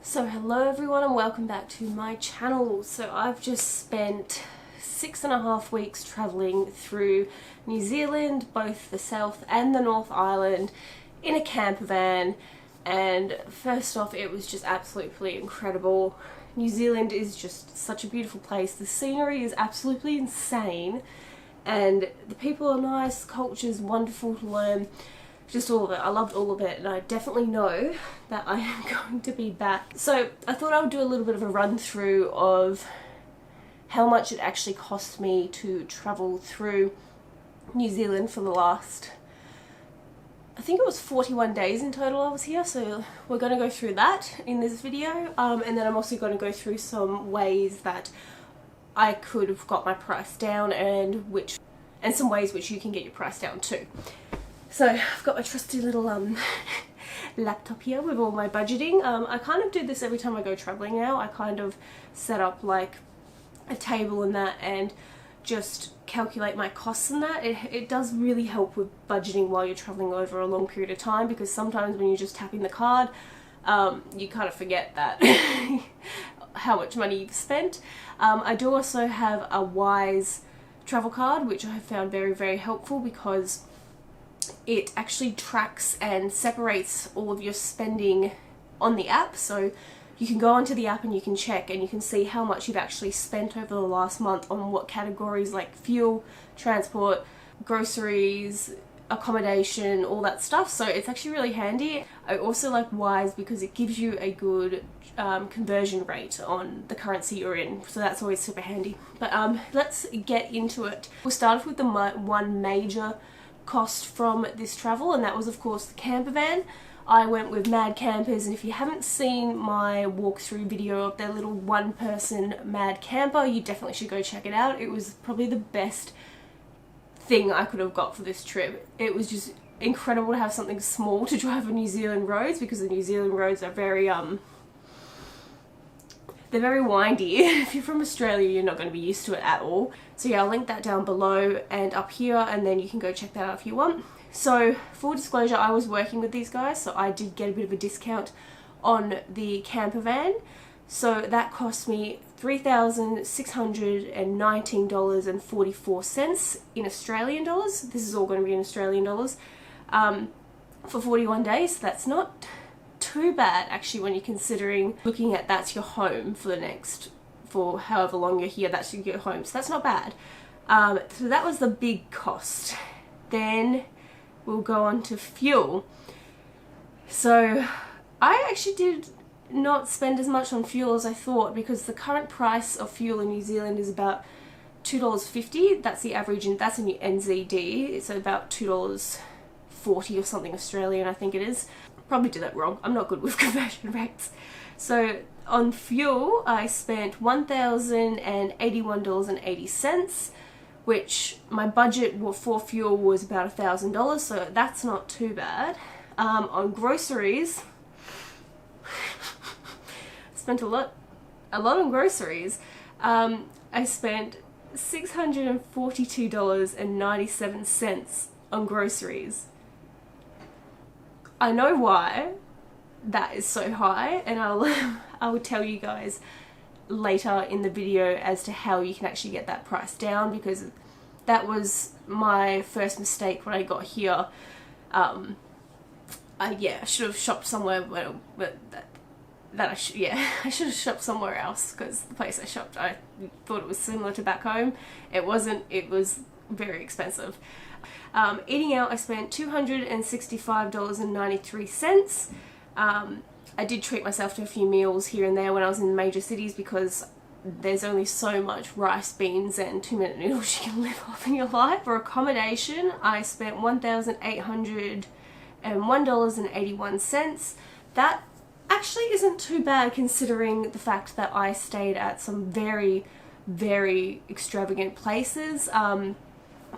So hello everyone and welcome back to my channel. So I've just spent 6.5 weeks travelling through New Zealand, both the South and the North Island, in a camper van, and first off it was just absolutely incredible. New Zealand is just such a beautiful place. The scenery is absolutely insane and the people are nice, the culture is wonderful to learn. Just all of it. I loved all of it and I definitely know that I am going to be back. So I thought I would do a little bit of a run through of how much it actually cost me to travel through New Zealand for the last, I think it was 41 days in total I was here, so we're going to go through that in this video, and then I'm also going to go through some ways that I could have got my price down and some ways which you can get your price down too. So I've got my trusty little laptop here with all my budgeting. I kind of do this every time I go traveling now. I kind of set up like a table and that and just calculate my costs and that. It does really help with budgeting while you're traveling over a long period of time, because sometimes when you're just tapping the card, you kind of forget that how much money you've spent. I do also have a Wise travel card, which I have found very, very helpful because it actually tracks and separates all of your spending on the app. So you can go onto the app and you can check and you can see how much you've actually spent over the last month on what categories, like fuel, transport, groceries, accommodation, all that stuff. So it's actually really handy. I also like Wise because it gives you a good conversion rate on the currency you're in, so that's always super handy. But let's get into it. We'll start off with the one major cost from this travel, and that was of course the camper van. I went with Mad Campers, and if you haven't seen my walkthrough video of their little one-person Mad Camper, you definitely should go check it out. It was probably the best thing I could have got for this trip. It was just incredible to have something small to drive on New Zealand roads, because the New Zealand roads are very they're very windy. If you're from Australia, you're not going to be used to it at all. So yeah, I'll link that down below and up here, and then you can go check that out if you want. So full disclosure, I was working with these guys, so I did get a bit of a discount on the camper van. So that cost me $3,619.44 in Australian dollars. This is all going to be in Australian dollars for 41 days. So that's not too bad actually, when you're considering looking at that's your home for however long you're here, that's your home, so that's not bad. So that was the big cost. Then we'll go on to fuel. So I actually did not spend as much on fuel as I thought, because the current price of fuel in New Zealand is about $2.50. That's the average, and that's in your NZD. It's about $2.40 or something Australian, I think it is. Probably did that wrong. I'm not good with conversion rates. So on fuel, I spent $1,081.80, which my budget for fuel was about $1,000, so that's not too bad. On groceries, I spent a lot on groceries. I spent $642.97 on groceries. I know why that is so high, and I will tell you guys later in the video as to how you can actually get that price down, because that was my first mistake when I got here. I should have shopped somewhere, but I should have shopped somewhere else, because the place I shopped, I thought it was similar to back home. It wasn't. It was very expensive. Eating out, I spent $265.93. I did treat myself to a few meals here and there when I was in major cities, because there's only so much rice, beans and 2-minute noodles you can live off in your life. For accommodation, I spent $1,801.81. That actually isn't too bad, considering the fact that I stayed at some very, very extravagant places.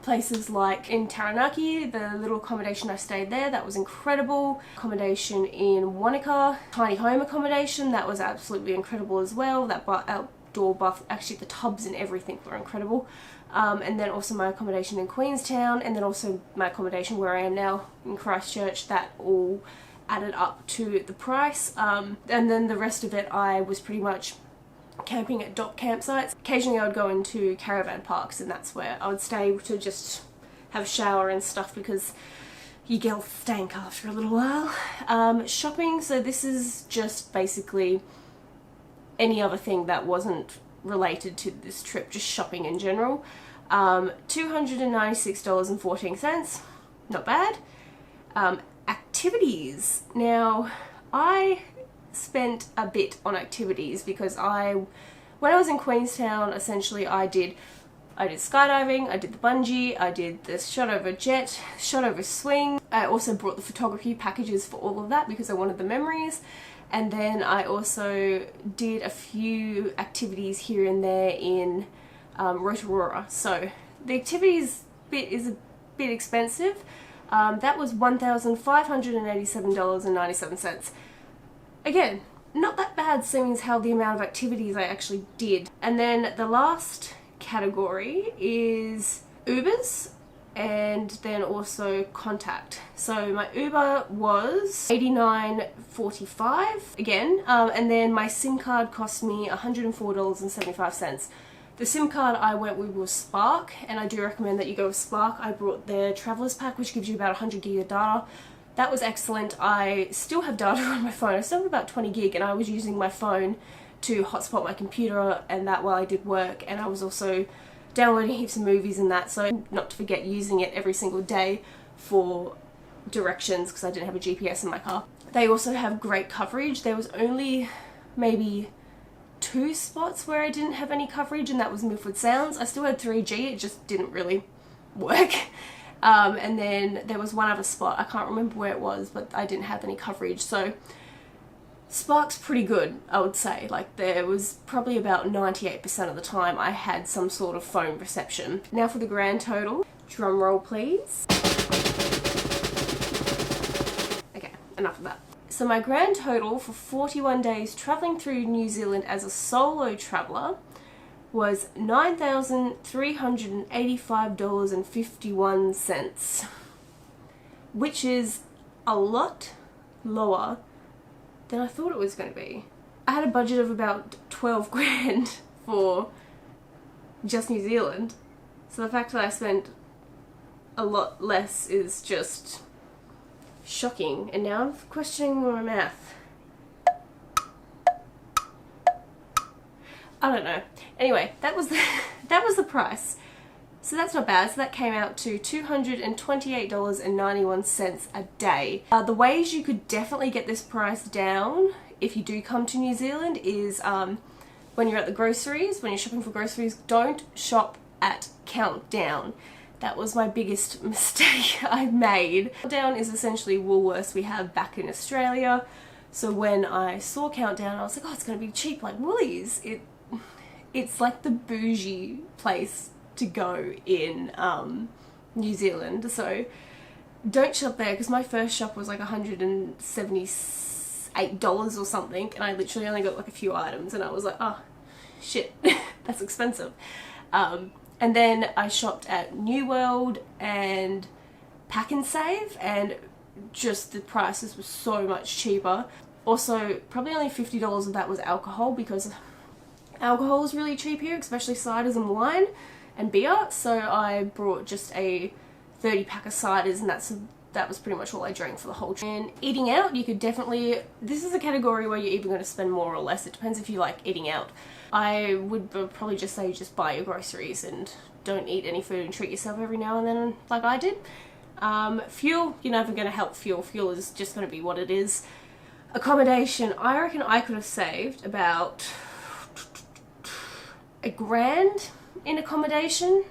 Places like in Taranaki, the little accommodation I stayed there, that was incredible. Accommodation in Wanaka, tiny home accommodation, that was absolutely incredible as well. That outdoor bath, actually the tubs and everything were incredible. And then also my accommodation in Queenstown, and then also my accommodation where I am now in Christchurch, that all added up to the price. And then the rest of it I was pretty much camping at dock campsites. Occasionally I would go into caravan parks, and that's where I would stay to just have a shower and stuff, because you get all stank after a little while. Shopping, so this is just basically any other thing that wasn't related to this trip, just shopping in general. $296.14, not bad. Activities. Now, I spent a bit on activities because when I was in Queenstown, essentially I did skydiving, I did the bungee, I did the shot over jet, shot over swing. I also brought the photography packages for all of that because I wanted the memories. And then I also did a few activities here and there in Rotorua. So the activities bit is a bit expensive. That was $1,587.97. Again, not that bad, seeing as how the amount of activities I actually did. And then the last category is Ubers, and then also contact. So my Uber was $89.45 again, and then my SIM card cost me $104.75. The SIM card I went with was Spark, and I do recommend that you go with Spark. I brought their Travelers Pack, which gives you about 100 gig of data. That was excellent. I still have data on my phone. I still have about 20 gig, and I was using my phone to hotspot my computer and that while I did work, and I was also downloading heaps of movies and that, so not to forget using it every single day for directions because I didn't have a GPS in my car. They also have great coverage. There was only maybe 2 spots where I didn't have any coverage, and that was Milford Sounds. I still had 3G, it just didn't really work. And then there was one other spot, I can't remember where it was, but I didn't have any coverage. So Spark's pretty good, I would say. Like, there was probably about 98% of the time I had some sort of phone reception. Now for the grand total. Drum roll, please. Okay, enough of that. So my grand total for 41 days travelling through New Zealand as a solo traveller was $9,385.51, which is a lot lower than I thought it was going to be. I had a budget of about 12 grand for just New Zealand, so the fact that I spent a lot less is just shocking. And now I'm questioning my math. I don't know. Anyway, that was the price. So that's not bad. So that came out to $228.91 a day. The ways you could definitely get this price down if you do come to New Zealand is when you're at the groceries, when you're shopping for groceries, don't shop at Countdown. That was my biggest mistake I made. Countdown is essentially Woolworths we have back in Australia. So when I saw Countdown, I was like, oh, it's going to be cheap like Woolies. It's like the bougie place to go in New Zealand, so don't shop there, because my first shop was like $178 or something, and I literally only got like a few items, and I was like, oh shit, that's expensive. And then I shopped at New World and Pack and Save, and just the prices were so much cheaper. Also, probably only $50 of that was alcohol, because alcohol is really cheap here, especially ciders and wine and beer. So I brought just a 30 pack of ciders, and that was pretty much all I drank for the whole trip. And eating out, you could definitely, this is a category where you're either going to spend more or less. It depends if you like eating out. I would probably just say just buy your groceries and don't eat any food and treat yourself every now and then like I did. Fuel, you're never going to help fuel. Fuel is just going to be what it is. Accommodation, I reckon I could have saved about $1 grand in accommodation.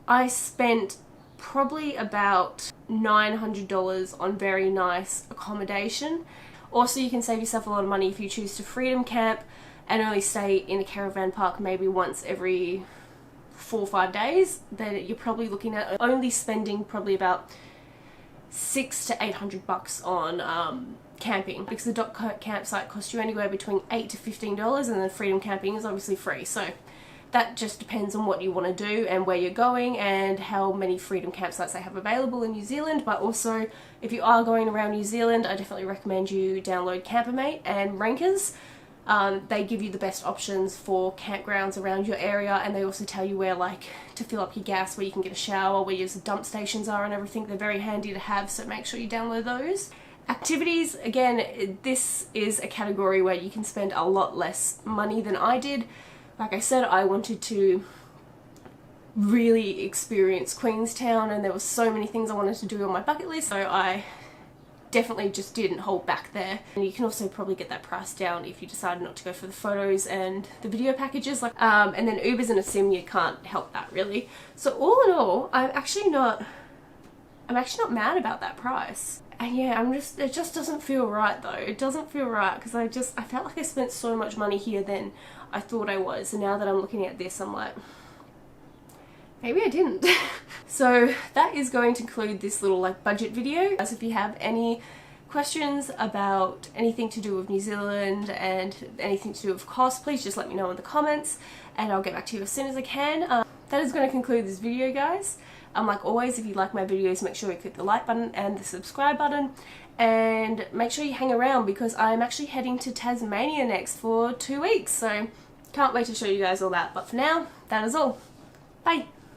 I spent probably about $900 on very nice accommodation. Also, you can save yourself a lot of money if you choose to freedom camp and only stay in a caravan park maybe once every 4 or 5 days. Then you're probably looking at only spending probably about $600 to $800 on camping, because the dock campsite costs you anywhere between $8 to $15, and then freedom camping is obviously free. So that just depends on what you want to do and where you're going and how many freedom campsites they have available in New Zealand. But also, if you are going around New Zealand, I definitely recommend you download Campermate and Rankers. They give you the best options for campgrounds around your area, and they also tell you where, like, to fill up your gas, where you can get a shower, where your dump stations are and everything. They're very handy to have, so make sure you download those. Activities, again, this is a category where you can spend a lot less money than I did. Like I said, I wanted to really experience Queenstown, and there were so many things I wanted to do on my bucket list, so I definitely just didn't hold back there. And you can also probably get that price down if you decided not to go for the photos and the video packages, like and then Ubers and a sim, you can't help that really. So all in all, I'm actually not mad about that price. And yeah, it just doesn't feel right though. It doesn't feel right because I felt like I spent so much money here than I thought I was, and now that I'm looking at this, I'm like, maybe I didn't. So that is going to conclude this little like budget video. As if you have any questions about anything to do with New Zealand and anything to do with cost, please just let me know in the comments and I'll get back to you as soon as I can. That is going to conclude this video, guys. Like always, if you like my videos, make sure you click the like button and the subscribe button, and make sure you hang around because I'm actually heading to Tasmania next for 2 weeks, so can't wait to show you guys all that. But for now, that is all. Bye!